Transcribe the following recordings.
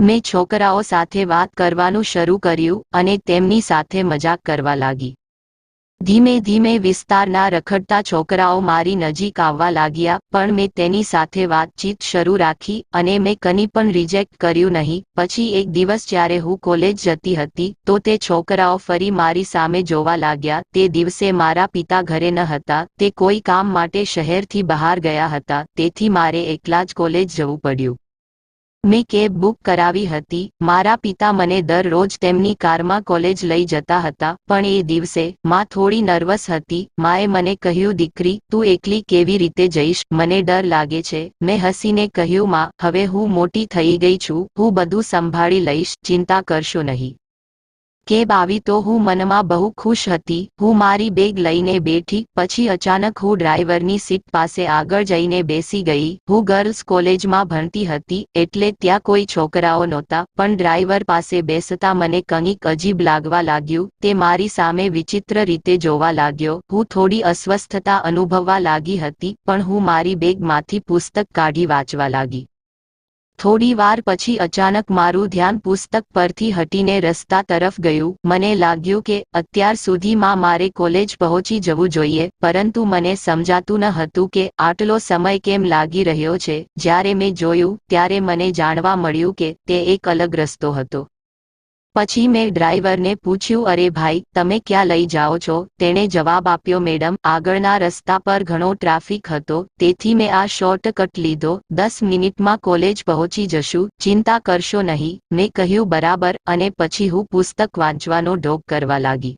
મેં છોકરાઓ સાથે વાત કરવાનું શરૂ કર્યું અને તેમની સાથે મજાક કરવા લાગી। ધીમે ધીમે વિસ્તારના રખડતા છોકરાઓ મારી નજીક આવવા લાગ્યા, પણ મેં તેની સાથે વાતચીત શરૂ રાખી અને મેં કંઈ પણ રિજેક્ટ કર્યું નહીં। પછી એક દિવસ જ્યારે હું કોલેજ જતી હતી તો તે છોકરાઓ ફરી મારી સામે જોવા લાગ્યા। તે દિવસે મારા પિતા ઘરે ન હતા, તે કોઈ કામ માટે શહેરથી બહાર ગયા હતા, તેથી મારે એકલા જ કોલેજ જવું પડ્યું। મેં કેબ બુક કરાવી હતી। મારા પિતા મને દરરોજ તેમની કારમાં કોલેજ લઈ જતા હતા, પણ એ દિવસે માં થોડી નર્વસ હતી। માએ મને કહ્યું, દીકરી, તું એકલી કેવી રીતે જઈશ? મને ડર લાગે છે। મેં હસીને કહ્યું, માં, હવે હું મોટી થઈ ગઈ છું, હું બધું સંભાળી લઈશ, ચિંતા કરશો નહીં। કેબ આવી તો હું મનમાં બહુ ખુશ હતી। હું મારી બેગ લઈને બેઠી, પછી અચાનક હું ડ્રાઈવરની સીટ પાસે આગળ જઈને બેસી ગઈ। હું ગર્લ્સ કોલેજમાં ભણતી હતી એટલે ત્યાં કોઈ છોકરાઓ નહોતા, પણ ડ્રાઈવર પાસે બેસતા મને કંઈક અજીબ લાગવા લાગ્યું। તે મારી સામે વિચિત્ર રીતે જોવા લાગ્યો। હું થોડી અસ્વસ્થતા અનુભવવા લાગી હતી, પણ હું મારી બેગમાંથી પુસ્તક કાઢી વાંચવા લાગી। થોડી વાર પછી અચાનક મારું ધ્યાન પુસ્તક પરથી હટીને રસ્તા તરફ ગયું। મને લાગ્યું કે અત્યાર સુધીમાં મારે કોલેજ પહોંચી જવું જોઈએ, પરંતુ મને સમજાતું ન હતું કે આટલો સમય કેમ લાગી રહ્યો છે। જ્યારે મેં જોયું ત્યારે મને જાણવા મળ્યું કે તે એક અલગ રસ્તો હતો। પછી મેં ડ્રાઈવરને પૂછ્યું, અરે ભાઈ, તમે ક્યાં લઈ જાઓ છો? તેણે જવાબ આપ્યો, મેડમ, આગળના રસ્તા પર ઘણો ટ્રાફિક હતો, તેથી મેં આ શોર્ટકટ લીધો। 10 મિનિટમાં કોલેજ પહોંચી જશું, ચિંતા કરશો નહીં। મેં કહ્યું, બરાબર, અને પછી હું પુસ્તક વાંચવાનો ઢોંગ કરવા લાગી।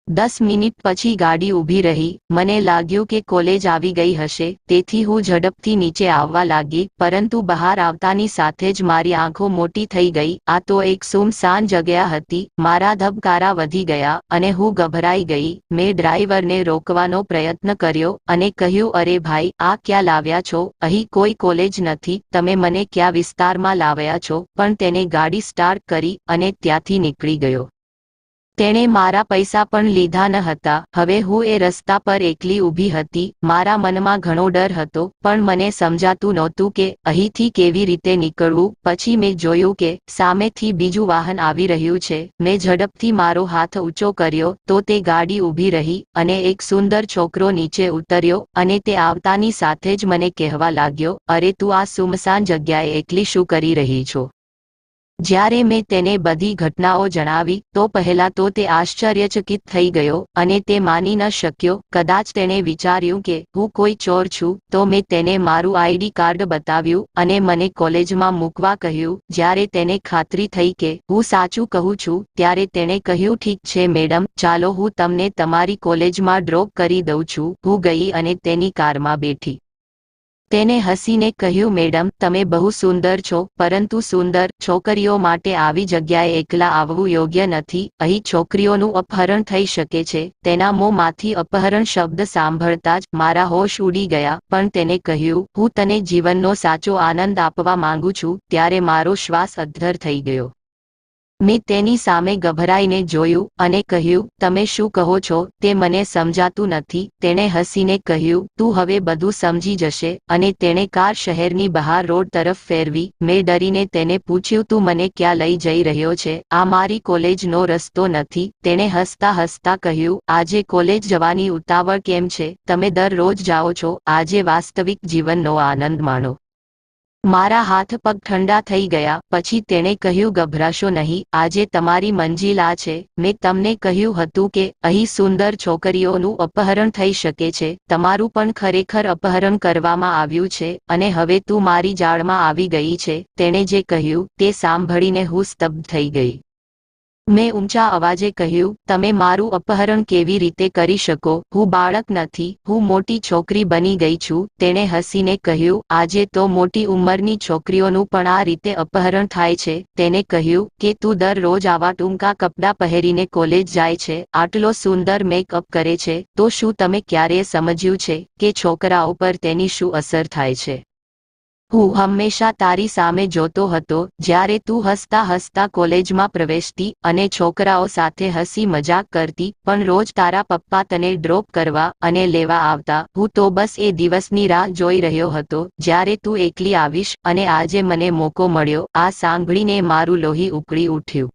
10 મિનિટ પછી ગાડી ઊભી રહી। મને લાગ્યું કે કોલેજ આવી ગઈ હશે, તેથી હું ઝડપથી નીચે આવવા લાગી, પરંતુ બહાર આવતાની સાથે જ મારી આંખો મોટી થઈ ગઈ। આ તો એક સુમસાન જગ્યા હતી। મારા ધબકારા વધી ગયા અને હું ગભરાઈ ગઈ। મેં ડ્રાઈવરને રોકવાનો પ્રયત્ન કર્યો અને કહ્યું, અરે ભાઈ, આ ક્યાં લાવ્યા છો? અહીં કોઈ કોલેજ નથી, તમે મને કયા વિસ્તારમાં લાવ્યા છો? પણ તેને ગાડી સ્ટાર્ટ કરી અને ત્યાંથી નીકળી ગયો। તેણે મારા પૈસા પણ લીધા ન હતા। હવે હું એ રસ્તા પર એકલી ઊભી હતી। મારા મનમાં ઘણો ડર હતો, પણ મને સમજાતું નહોતું કે અહીંથી કેવી રીતે નીકળવું। પછી મેં જોયું કે સામેથી બીજું વાહન આવી રહ્યું છે। મેં ઝડપથી મારો હાથ ઊંચો કર્યો તો તે ગાડી ઊભી રહી અને એક સુંદર છોકરો નીચે ઉતર્યો અને તે આવતાની સાથે જ મને કહેવા લાગ્યો, અરે તું આ સુમસાન જગ્યાએ એકલી શું કરી રહી છો? જ્યારે મેં તેને બધી ઘટનાઓ જણાવી તો પહેલા તો તે આશ્ચર્યચકિત થઈ ગયો અને તે માની ન શક્યો। કદાચ તેણે વિચાર્યું કે હું કોઈ ચોર છું, તો મેં તેને મારું આઈડી કાર્ડ બતાવ્યું અને મને કોલેજમાં મૂકવા કહ્યું। જ્યારે તેને ખાતરી થઈ કે હું સાચું કહું છું, ત્યારે તેણે કહ્યું, ઠીક છે મેડમ, ચાલો હું તમને તમારી કોલેજમાં ડ્રોપ કરી દઉં છું। હું ગઈ અને તેની કારમાં બેઠી। તેને હસીને કહ્યું, મેડમ, તમે બહુ સુંદર છો, પરંતુ સુંદર છોકરીઓ માટે આવી જગ્યાએ એકલા આવવું યોગ્ય નથી। અહીં છોકરીઓનું અપહરણ થઈ શકે છે। તેના મોંમાંથી અપહરણ શબ્દ સાંભળતા જ મારા હોશ ઉડી ગયા। પણ તેને કહ્યું, હું તને જીવનનો સાચો આનંદ આપવા માંગુ છું। ત્યારે મારો શ્વાસ અદ્ધર થઈ ગયો। મેં તેની સામે ગભરાઈને જોયું અને કહ્યું, તમે શું કહો છો? તે મને સમજાતું નથી। તેણે હસીને કહ્યું, તું હવે બધું સમજી જશે, અને તેણે કાર શહેરની બહાર રોડ તરફ ફેરવી। મેં ડરીને તેને પૂછ્યું, તું મને ક્યાં લઈ જઈ રહ્યો છે? આ મારી કોલેજનો રસ્તો નથી। તેણે હસતા હસતા કહ્યું, આજે કોલેજ જવાની ઉતાવળ કેમ છે? તમે દરરોજ જાઓ છો, આજે વાસ્તવિક જીવનનો આનંદ માણો। મારા હાથ પગ ઠંડા થઈ ગયા। પછી તેણે કહ્યું, ગભરાશો નહીં, આજે તમારી મંજિલ આ છે। મેં તમને કહ્યું હતું કે અહીં સુંદર છોકરીઓનું અપહરણ થઈ શકે છે। તમારું પણ ખરેખર અપહરણ કરવામાં આવ્યું છે અને હવે તું મારી જાળમાં આવી ગઈ છે। તેણે જે કહ્યું તે સાંભળીને હું સ્તબ્ધ થઈ ગઈ। મેં ઊંચા અવાજે કહ્યું, તમે મારું અપહરણ કેવી રીતે કરી શકો? હું બાળક નથી, હું મોટી છોકરી બની ગઈ છું। તેણે હસીને કહ્યું, આજે તો મોટી ઉંમરની છોકરીઓનું પણ આ રીતે અપહરણ થાય છે। તેને કહ્યું કે તું દરરોજ આવા ટૂંકા કપડાં પહેરીને કોલેજ જાય છે, આટલો સુંદર મેકઅપ કરે છે, તો શું તમે ક્યારેય સમજ્યું છે કે છોકરાઓ પર તેની શું અસર થાય છે? હું હંમેશા તારી સામે જોતો હતો જ્યારે તું હસતા હસતા કોલેજમાં પ્રવેશતી અને છોકરાઓ સાથે હસી મજાક કરતી, પણ રોજ તારા પપ્પા તને ડ્રોપ કરવા અને લેવા આવતા. હું તો બસ એ દિવસની રાહ જોઈ રહ્યો હતો જ્યારે તું એકલી આવીશ, અને આજે મને મોકો મળ્યો. આ સાંભળીને મારું લોહી ઉકળી ઉઠ્યું.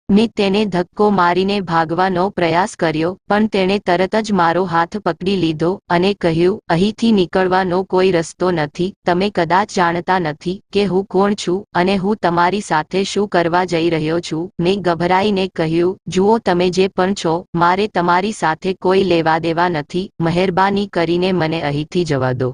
મેં તેને ધક્કો મારીને ભાગવાનો પ્રયાસ કર્યો, પણ તેણે તરત જ મારો હાથ પકડી લીધો અને કહ્યું, અહીંથી નીકળવાનો કોઈ રસ્તો નથી. તમે કદાચ જાણતા નથી કે હું કોણ છું અને હું તમારી સાથે શું કરવા જઈ રહ્યો છું. મેં ગભરાઈને કહ્યું, જુઓ, તમે જે પણ છો, મારે તમારી સાથે કોઈ લેવા દેવા નથી. મહેરબાની કરીને મને અહીંથી જવા દો.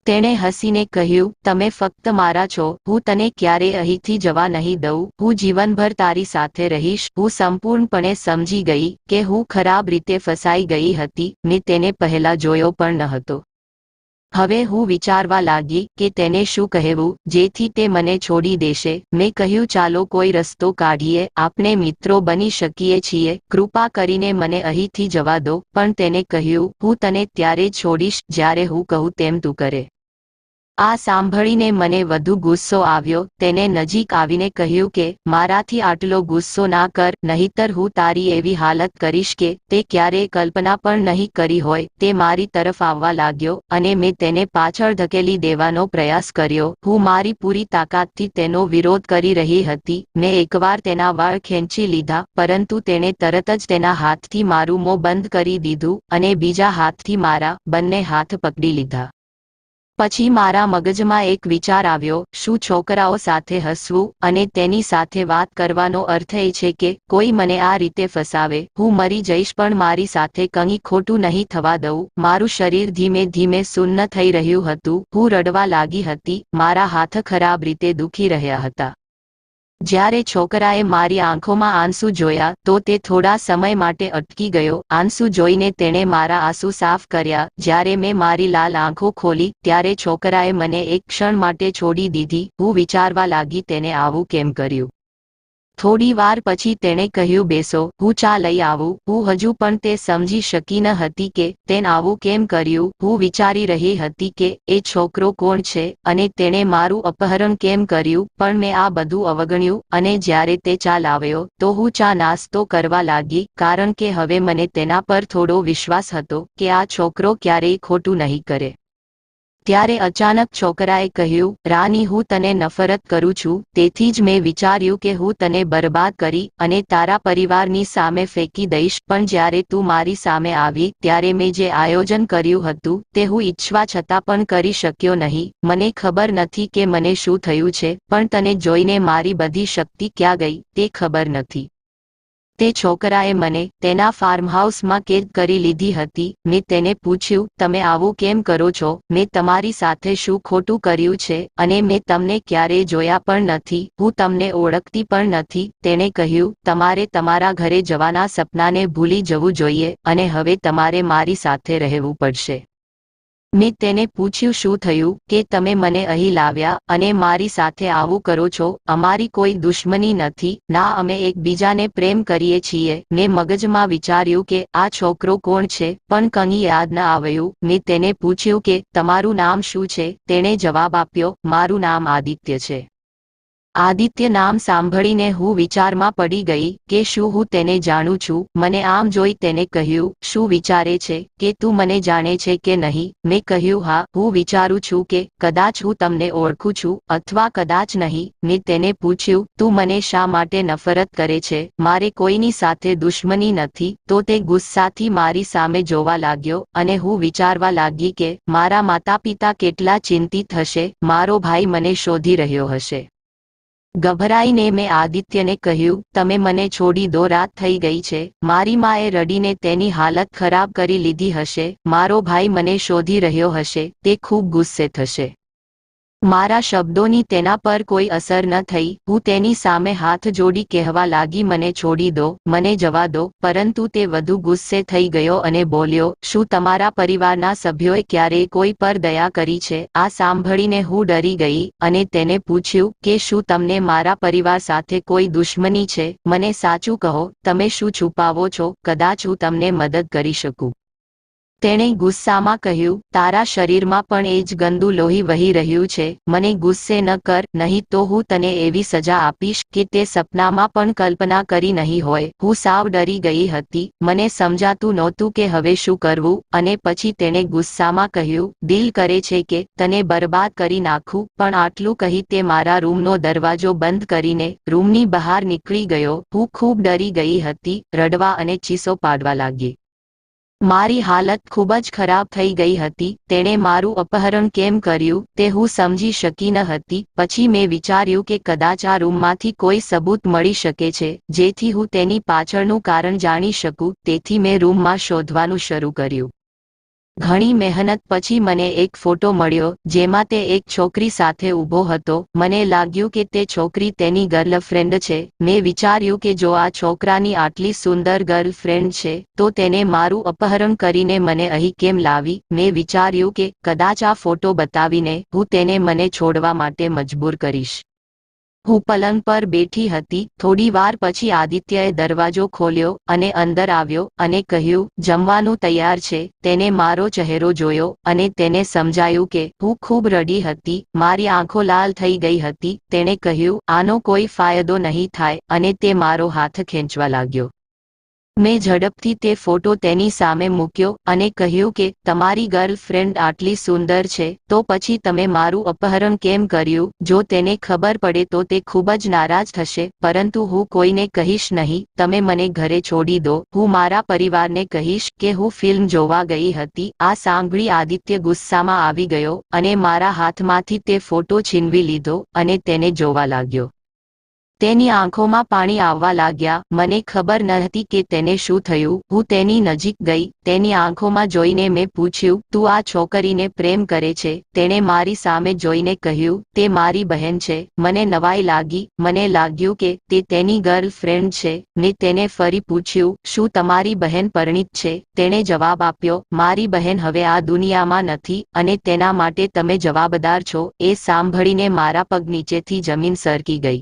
તેણે હસીને કહ્યું, તમે ફક્ત મારા છો. હું તને ક્યારેય અહીંથી જવા નહીં દઉં. હું જીવનભર તારી સાથે રહીશ. હું સંપૂર્ણપણે સમજી ગઈ કે હું ખરાબ રીતે ફસાઈ ગઈ હતી. મેં તેને પહેલા જોયો પણ ન હતો. હવે હું વિચારવા લાગી કે તેને શું કહેવું જેથી તે મને છોડી દેશે. મેં કહ્યું, ચાલો કોઈ રસ્તો કાઢીએ. આપણે મિત્રો બની શકીએ છીએ. કૃપા કરીને મને અહીંથી જવા દો. પણ તેને કહ્યું, હું તને ત્યારે જ છોડીશ જ્યારે હું કહું તેમ તું કરે. આ સાંભળીને મને વધુ ગુસ્સો આવ્યો. તેને નજીક આવીને કહ્યું કે મારાથી આટલો ગુસ્સો ના કર, નહીતર હું તારી એવી હાલત કરીશ કે તે ક્યારેય કલ્પના પણ નહીં કરી હોય. તે મારી તરફ આવવા લાગ્યો અને મેં તેને પાછળ ધકેલી દેવાનો પ્રયાસ કર્યો. હું મારી પૂરી તાકાતથી તેનો વિરોધ કરી રહી હતી. મેં એકવાર તેના વાળ ખેંચી લીધા, પરંતુ તેણે તરત જ તેના હાથથી મારું મોં બંધ કરી દીધું અને બીજા હાથથી મારા બંને હાથ પકડી લીધા. પછી મારા મગજમાં એક વિચાર આવ્યો, શું છોકરાઓ સાથે હસવું અને તેની સાથે વાત કરવાનો અર્થ એ છે કે કોઈ મને આ રીતે ફસાવે? હું મરી જઈશ પણ મારી સાથે કંઈ ખોટું નહીં થવા દઉં. મારું શરીર ધીમે ધીમે સુન્ન થઈ રહ્યું હતું. હું રડવા લાગી હતી. મારા હાથ ખરાબ રીતે દુખી રહ્યા હતા. જ્યારે છોકરાએ મારી આંખોમાં આંસુ જોયા તો તે થોડા સમય માટે અટકી ગયો. આંસુ જોઈને તેણે મારા આંસુ સાફ કર્યા. જ્યારે મેં મારી લાલ આંખો ખોલી ત્યારે છોકરાએ મને એક ક્ષણ માટે છોડી દીધી. હું વિચારવા લાગી, તેને આવું કેમ કર્યું? થોડી વાર પછી તેણે કહ્યું, બેસો, હું ચા લઈ આવું. હું હજુ પણ તે સમજી શકી ન હતી કે તેને આવું કેમ કર્યું. હું વિચારી રહી હતી કે એ છોકરો કોણ છે અને તેણે મારું અપહરણ કેમ કર્યું, પણ મેં આ બધું અવગણ્યું. અને જ્યારે તે ચા લાવ્યો તો હું ચા નાસ્તો કરવા લાગી, કારણ કે હવે મને તેના પર થોડો વિશ્વાસ હતો કે આ છોકરો ક્યારેય ખોટું નહીં કરે. ત્યારે અચાનક છોકરાએ કહ્યું, રાની, હું તને નફરત કરું છું. તેથી જ મેં વિચાર્યું કે હું તને બરબાદ કરી અને તારા પરિવારની સામે ફેંકી દઈશ. પણ જ્યારે તું મારી સામે આવી ત્યારે મેં જે આયોજન કર્યું હતું તે હું ઈચ્છવા છતાં પણ કરી શક્યો નહીં. મને ખબર નથી કે મને શું થયું છે, પણ તને જોઈને મારી બધી શક્તિ ક્યાં ગઈ તે ખબર નથી. તે છોકરાએ મને તેના ફાર્મહાઉસમાં કેદ કરી લીધી હતી. મેં તેને પૂછ્યું, તમે આવું કેમ કરો છો? મેં તમારી સાથે શું ખોટું કર્યું છે? અને મેં તમને ક્યારેય જોયા પણ નથી. હું તમને ઓળખતી પણ નથી. તેણે કહ્યું, તમારે તમારા ઘરે જવાના સપનાને ભૂલી જવું જોઈએ અને હવે તમારે મારી સાથે રહેવું પડશે. મેં તેને પૂછ્યું, શું થયું કે તમે મને અહીં લાવ્યા અને મારી સાથે આવું કરો છો? અમારી કોઈ દુશ્મની નથી ના, અમે એકબીજાને પ્રેમ કરીએ છીએ. મેં મગજમાં વિચાર્યું કે આ છોકરો કોણ છે, પણ કંઈ યાદ ન આવ્યું. મેં તેને પૂછ્યું કે તમારું નામ શું છે? તેણે જવાબ આપ્યો, મારું નામ આદિત્ય છે. આદિત્ય નામ સાંભળીને હું વિચારમાં પડી ગઈ કે શું હું તેને જાણું છું. મને આમ જોઈ તેને કહ્યું, શું વિચારે છે કે તું મને જાણે છે કે નહીં? મેં કહ્યું, હા, હું વિચારું છું કે કદાચ હું તમને ઓળખું છું અથવા કદાચ નહીં. મેં તેને પૂછ્યું, તું મને શા માટે નફરત કરે છે? મારે કોઈની સાથે દુશ્મની નથી. તો તે ગુસ્સાથી મારી સામે જોવા લાગ્યો અને હું વિચારવા લાગી કે મારા માતા પિતા કેટલા ચિંતિત હશે. મારો ભાઈ મને શોધી રહ્યો હશે. ગભરાઈને મેં આદિત્યને કહ્યું, તમે મને છોડી દો, રાત થઈ ગઈ છે. મારી માએ રડીને તેની હાલત ખરાબ કરી લીધી હશે. મારો ભાઈ મને શોધી રહ્યો હશે. તે ખૂબ ગુસ્સે થશે. મારા શબ્દોની તેના પર કોઈ અસર ન થઈ. હું તેની સામે હાથ જોડી કહેવા લાગી, મને છોડી દો, મને જવા દો. પરંતુ તે વધુ ગુસ્સે થઈ ગયો અને બોલ્યો, શું તમારા પરિવારના સભ્યોએ ક્યારેય કોઈ પર દયા કરી છે? આ સાંભળીને હું ડરી ગઈ અને તેને પૂછ્યું કે શું તમને મારા પરિવાર સાથે કોઈ દુશ્મની છે? મને સાચું કહો, તમે શું છુપાવો છો? કદાચ હું તમને મદદ કરી શકું. તેણે ગુસ્સામાં કહ્યું, તારા શરીરમાં પણ એ જ ગંદુ લોહી વહી રહ્યું છે. મને ગુસ્સે ન કર, નહીં તો હું તને એવી સજા આપીશ કે તે સપનામાં પણ કલ્પના કરી નહીં હોય. હું સાવ ડરી ગઈ હતી. મને સમજાતું નહોતું કે હવે શું કરવું. અને પછી તેણે ગુસ્સામાં કહ્યું, દિલ કરે છે કે તને બરબાદ કરી નાખું, પણ આટલું કહી તે મારા રૂમનો દરવાજો બંધ કરીને રૂમની બહાર નીકળી ગયો. હું ખૂબ ડરી ગઈ હતી, રડવા અને ચીસો પાડવા લાગી. મારી હાલત ખૂબ જ ખરાબ થઈ ગઈ હતી. તેણે મારું અપહરણ કેમ કર્યું તે હું સમજી શકી ન હતી. પછી મેં વિચાર્યું કે કદાચ આ રૂમમાંથી કોઈ સબૂત મળી શકે છે જેથી હું તેની પાછળનું કારણ જાણી શકું. તેથી મેં રૂમમાં શોધવાનું શરૂ કર્યું. ઘણી મહેનત પછી મને એક ફોટો મળ્યો જેમાં તે એક છોકરી સાથે ઊભો હતો. મને લાગ્યું કે તે છોકરી તેની ગર્લફ્રેન્ડ છે. મેં વિચાર્યું કે જો આ છોકરાની આટલી સુંદર ગર્લફ્રેન્ડ છે તો તેને મારું અપહરણ કરીને મને અહીં કેમ લાવી. મેં વિચાર્યું કે કદાચ આ ફોટો બતાવીને હું તેને મને છોડવા માટે મજબૂર કરીશ. હું પલંગ પર બેઠી હતી. થોડી વાર પછી આદિત્યએ દરવાજો ખોલ્યો અને અંદર આવ્યો અને કહ્યું, જમવાનું તૈયાર છે. તેને મારો ચહેરો જોયો અને તેને સમજાયું કે હું ખૂબ રડી હતી. મારી આંખો લાલ થઈ ગઈ હતી. તેણે કહ્યું, આનો કોઈ ફાયદો નહીં થાય, અને તે મારો હાથ ખેંચવા લાગ્યો. મેં ઝડપથી તે ફોટો તેની સામે મૂક્યો અને કહ્યું કે તમારી ગર્લફ્રેન્ડ આટલી સુંદર છે તો પછી તમે મારું અપહરણ કેમ કર્યું. જો તેને ખબર પડે તો તે ખૂબ જ નારાજ થશે, પરંતુ હું કોઈને કહીશ નહીં. તમે મને ઘરે છોડી દો. હું મારા પરિવારને કહીશ કે હું ફિલ્મ જોવા ગઈ હતી. આ સાંભળી આદિત્ય ગુસ્સામાં આવી ગયો અને મારા હાથમાંથી તે ફોટો છીનવી લીધો અને તેને જોવા લાગ્યો. તેની આંખોમાં પાણી આવવા લાગ્યા. મને ખબર ન હતી કે તેને શું થયું. હું તેની નજીક ગઈ. તેની આંખોમાં જોઈને મેં પૂછ્યું, તું આ છોકરીને પ્રેમ કરે છે? તેણે મારી સામે જોઈને કહ્યું, તે મારી બહેન છે. મને નવાઈ લાગી. મને લાગ્યું કે તે તેની ગર્લફ્રેન્ડ છે. મેં તેને ફરી પૂછ્યું, શું તમારી બહેન પરિણીત છે? તેણે જવાબ આપ્યો, મારી બહેન હવે આ દુનિયામાં નથી અને તેના માટે તમે જવાબદાર છો. એ સાંભળીને મારા પગ નીચેથી જમીન સરકી ગઈ.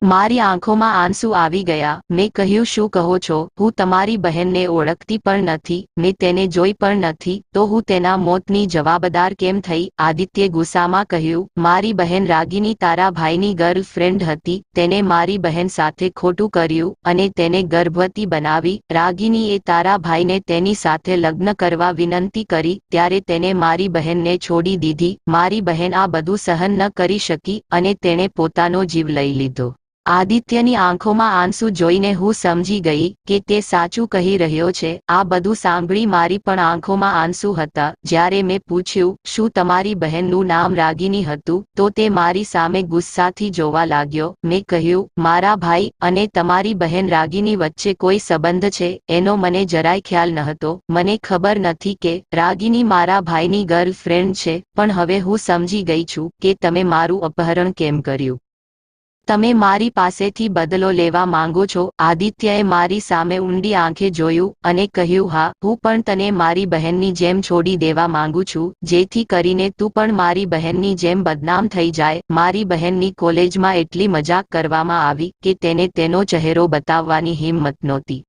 મારી આંખોમાં આંસુ આવી ગયા. મેં કહ્યું, શું કહો છો? હું તમારી બહેનને ઓળખતી પણ નથી. મેં તેને જોઈ પણ નથી. તો હું તેના મોતની જવાબદાર કેમ થઈ? આદિત્યે ગુસ્સામાં કહ્યું, મારી બહેન રાગિની તારા ભાઈની ગર્લફ્રેન્ડ હતી. તેને મારી બહેન સાથે ખોટું કર્યું અને તેને ગર્ભવતી બનાવી. રાગિનીએ તારા ભાઈને તેની સાથે લગ્ન કરવા વિનંતી કરી ત્યારે તેને મારી બહેનને છોડી દીધી. મારી બહેન આ બધું સહન ન કરી શકી અને તેણે પોતાનો જીવ લઈ લીધો. આદિત્યની આંખોમાં આંસુ જોઈને હું સમજી ગઈ કે તે સાચું કહી રહ્યો છે. આ બધું સાંભળી મારી પણ આંખોમાં આંસુ હતા. જ્યારે મેં પૂછ્યું, શું તમારી બહેનનું નામ રાગિની હતું? તો તે મારી સામે ગુસ્સાથી જોવા લાગ્યો. મેં કહ્યું, મારા ભાઈ અને તમારી બહેન રાગિની વચ્ચે કોઈ સંબંધ છે એનો મને જરાય ખ્યાલ નહોતો. મને ખબર નથી કે રાગિની મારા ભાઈની ગર્લફ્રેન્ડ છે, પણ હવે હું સમજી ગઈ છું કે તમે મારું અપહરણ કેમ કર્યું. તમે મારી પાસેથી બદલો લેવા માંગો છો? આદિત્યએ મારી સામે ઊંડી આંખે જોયું અને કહ્યું, હા, હું પણ તને મારી બહેનની જેમ છોડી દેવા માંગુ છું, જેથી કરીને તું પણ મારી બહેનની જેમ બદનામ થઈ જાય. મારી બહેનની કોલેજમાં એટલી મજાક કરવામાં આવી કે તેને તેનો ચહેરો બતાવવાની હિંમત નહોતી.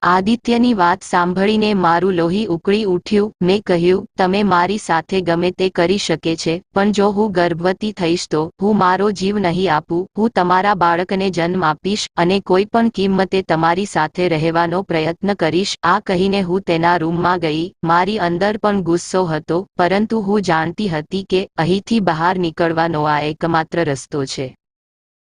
આદિત્યની વાત સાંભળીને મારું લોહી ઉકળી ઉઠ્યું. મેં કહ્યું, તમે મારી સાથે ગમે તે કરી શકે છે, પણ જો હું ગર્ભવતી થઈશ તો હું મારો જીવ નહીં આપું. હું તમારા બાળકને જન્મ આપીશ અને કોઈ પણ કિંમતે તમારી સાથે રહેવાનો પ્રયત્ન કરીશ. આ કહીને હું તેના રૂમમાં ગઈ. મારી અંદર પણ ગુસ્સો હતો, પરંતુ હું જાણતી હતી કે અહીંથી બહાર નીકળવાનો આ એકમાત્ર રસ્તો છે.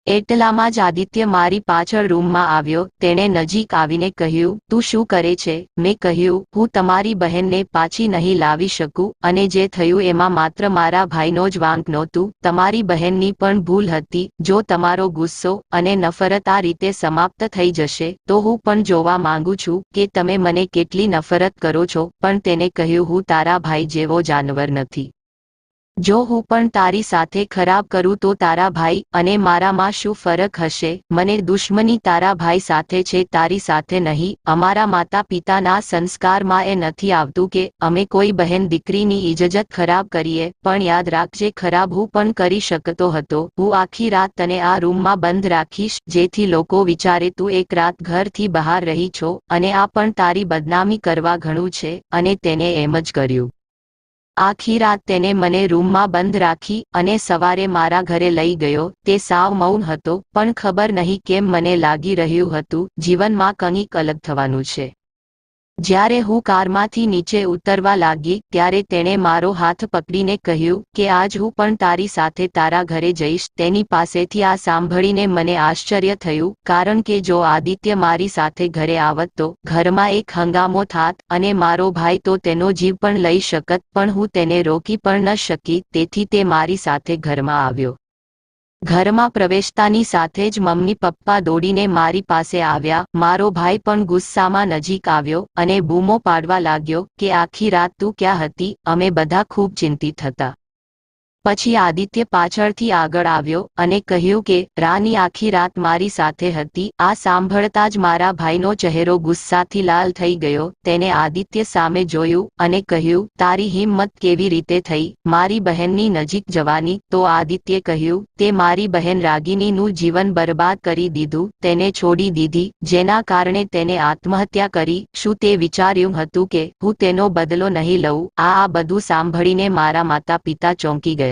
એટલામાં જ આદિત્ય મારી પાછળ રૂમમાં આવ્યો. તેણે નજીક આવીને કહ્યું, તું શું કરે છે? મેં કહ્યું, હું તમારી બહેનને પાછી નહીં લાવી શકું અને જે થયું એમાં માત્ર મારા ભાઈનો જ વાંક નહોતું. તમારી બહેનની પણ ભૂલ હતી. જો તમારો ગુસ્સો અને નફરત આ રીતે સમાપ્ત થઈ જશે તો હું પણ જોવા માંગુ છું કે તમે મને કેટલી નફરત કરો છો. પણ તેને કહ્યું, હું તારા ભાઈ જેવો જાનવર નથી. જો હું પણ તારી સાથે ખરાબ કરું તો તારા ભાઈ અને મારામાં શું ફરક હશે? મને દુશ્મની તારા ભાઈ સાથે છે, તારી સાથે નહીં. અમારા માતા પિતાના સંસ્કારમાં એ નથી આવતું કે અમે કોઈ બહેન દીકરીની ઇજ્જત ખરાબ કરીએ. પણ યાદ રાખજે, ખરાબ હું પણ કરી શકતો હતો. હું આખી રાત તને આ રૂમમાં બંધ રાખીશ, જેથી લોકો વિચારે તું એક રાત ઘરથી બહાર રહી છો, અને આ પણ તારી બદનામી કરવા ઘણું છે. અને તેને એમ જ કર્યું. આખી રાત તેને મને રૂમમાં બંધ રાખી અને સવારે મારા ઘરે લઈ ગયો. તે સાવ મૌન હતો, પણ ખબર નહીં કેમ મને લાગી રહ્યું હતું જીવનમાં કંઈક અલગ થવાનું છે. જ્યારે હું કારમાંથી નીચે ઉતરવા લાગી ત્યારે તેણે મારો હાથ પકડીને કહ્યું કે આજ હું પણ તારી સાથે તારા ઘરે જઈશ. તેની પાસેથી આ સાંભળીને મને આશ્ચર્ય થયું, કારણ કે જો આદિત્ય મારી સાથે ઘરે આવત તો ઘરમાં એક હંગામો થાત અને મારો ભાઈ તો તેનો જીવ પણ લઈ શકત. પણ હું તેને રોકી પણ ન શકી, તેથી તે મારી સાથે ઘરમાં આવ્યો. ઘરમાં પ્રવેશતાની સાથે જ મમ્મી પપ્પા દોડીને મારી પાસે આવ્યા. મારો ભાઈ પણ ગુસ્સામાં નજીક આવ્યો અને બૂમો પાડવા લાગ્યો કે આખી રાત તું ક્યાં હતી? અમે બધા ખૂબ ચિંતિત હતા. પછી આદિત્ય પાછળથી આગળ આવ્યો અને કહ્યું કે રાની આખી રાત મારી સાથે હતી. આ સાંભળતા જ મારા ભાઈનો ચહેરો ગુસ્સાથી લાલ થઈ ગયો. તેને આદિત્ય સામે જોયું અને કહ્યું, તારી હિંમત કેવી રીતે થઈ મારી બહેનની નજીક જવાની? તો આદિત્યે કહ્યું, તે મારી બહેન રાગિનીનું જીવન બરબાદ કરી દીધું, તેને છોડી દીધી, જેના કારણે તેને આત્મહત્યા કરી. શું તે વિચાર્યું હતું કે હું તેનો બદલો નહીં લઉં? આ બધું સાંભળીને મારા માતા પિતા ચોંકી ગયા.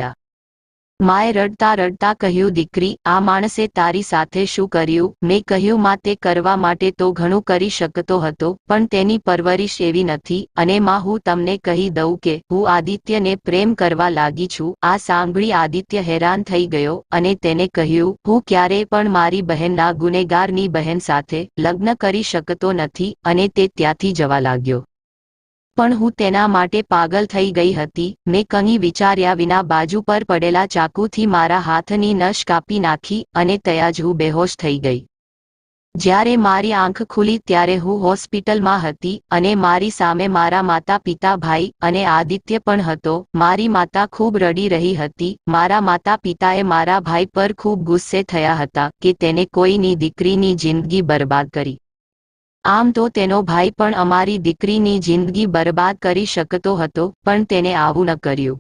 માએ રડતા રડતા કહ્યું, દીકરી, આ માણસે તારી સાથે શું કર્યું? મેં કહ્યું, માં, તે કરવા માટે તો ઘણું કરી શકતો હતો, પણ તેની પરવરિશ એવી નથી. અને માં, હું તમને કહી દઉં કે હું આદિત્યને પ્રેમ કરવા લાગી છું. આ સાંભળી આદિત્ય હેરાન થઈ ગયો અને તેને કહ્યું, હું ક્યારેય પણ મારી બહેનના ગુનેગારની બહેન સાથે લગ્ન કરી શકતો નથી. અને તે ત્યાંથી જવા લાગ્યો. પણ હું તેના માટે પાગલ થઈ ગઈ હતી. મેં કંઈ વિચાર્યા વિના બાજુ પર પડેલા ચાકુથી મારા હાથની નસ કાપી નાખી અને ત્યાં જ હું બેહોશ થઈ ગઈ. જ્યારે મારી આંખ ખુલી ત્યારે હું હોસ્પિટલમાં હતી અને મારી સામે મારા માતા પિતા, ભાઈ અને આદિત્ય પણ હતો. મારી માતા ખૂબ રડી રહી હતી. મારા માતા પિતાએ મારા ભાઈ પર ખૂબ ગુસ્સે થયા હતા કે તેને કોઈની દીકરીની જિંદગી બરબાદ કરી. આમ તો તેનો ભાઈ પણ અમારી દીકરીની જિંદગી બરબાદ કરી શકતો હતો, પણ તેને આવું ન કર્યું.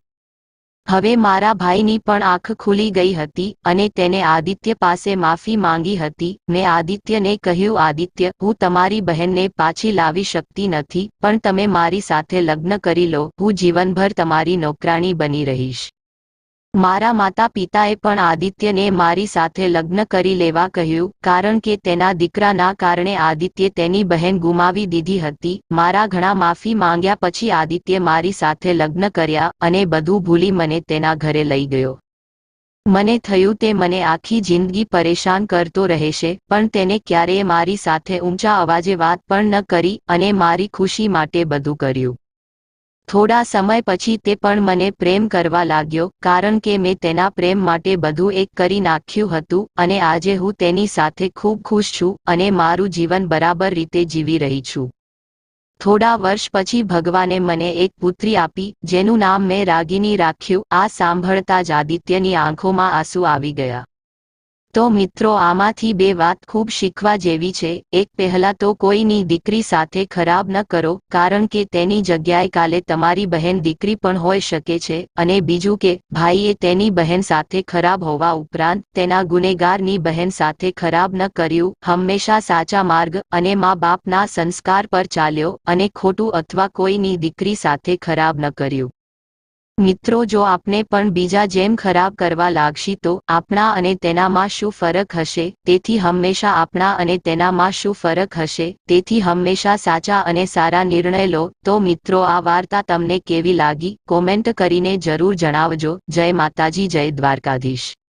હવે મારા ભાઈની પણ આંખ ખુલી ગઈ હતી અને તેને આદિત્ય પાસે માફી માંગી હતી. મેં આદિત્યને કહ્યું, આદિત્ય, હું તમારી બહેનને પાછી લાવી શકતી નથી, પણ તમે મારી સાથે લગ્ન કરી લો. હું જીવનભર તમારી નોકરાણી બની રહીશ. મારા માતા પિતાએ પણ આદિત્યને મારી સાથે લગ્ન કરી લેવા કહ્યું, કારણ કે તેના દીકરાના કારણે આદિત્યે તેની બહેન ગુમાવી દીધી હતી. મારા ઘણા માફી માંગ્યા પછી આદિત્યે મારી સાથે લગ્ન કર્યા અને બધું ભૂલી મને તેના ઘરે લઈ ગયો. મને થયું તે મને આખી જિંદગી પરેશાન કરતો રહેશે, પણ તેને ક્યારેય મારી સાથે ઊંચા અવાજે વાત પણ ન કરી અને મારી ખુશી માટે બધું કર્યું. થોડા સમય પછી તે પણ મને પ્રેમ કરવા લાગ્યો, કારણ કે મેં તેના પ્રેમ માટે બધું એક કરી નાખ્યું હતું. અને આજે હું તેની સાથે ખૂબ ખુશ છું અને મારું જીવન બરાબર રીતે જીવી રહી છું. થોડા વર્ષ પછી ભગવાને મને એક પુત્રી આપી, જેનું નામ મેં રાગિની રાખ્યું. આ સાંભળતા જ આદિત્યની આંખોમાં આંસુ આવી ગયા. તો મિત્રો, આમાંથી બે વાત ખૂબ શીખવા જેવી છે. એક, પહેલા તો કોઈની દીકરી સાથે ખરાબ ન કરો, કારણ કે તેની જગ્યાએ કાલે તમારી બહેન દીકરી પણ હોઈ શકે છે. અને બીજું કે ભાઈએ તેની બહેન સાથે ખરાબ હોવા ઉપરાંત તેના ગુનેગારની બહેન સાથે ખરાબ ન કર્યું. હંમેશા સાચા માર્ગ અને મા બાપના સંસ્કાર પર ચાલ્યો અને ખોટું અથવા કોઈની દીકરી સાથે ખરાબ ન કર્યું. મિત્રો, જો આપણે પણ બીજા જેમ ખરાબ કરવા લાગશી તો આપણા અને તેનામાં શું ફરક હશે? તેથી હંમેશા આપણા અને તેનામાં શું ફરક હશે? તેથી હંમેશા સાચા અને સારા નિર્ણય લો. તો મિત્રો, આ વાર્તા તમને કેવી લાગી? કોમેન્ટ કરીને જરૂર જણાવજો. જય માતાજી, જય દ્વારકાધીશ.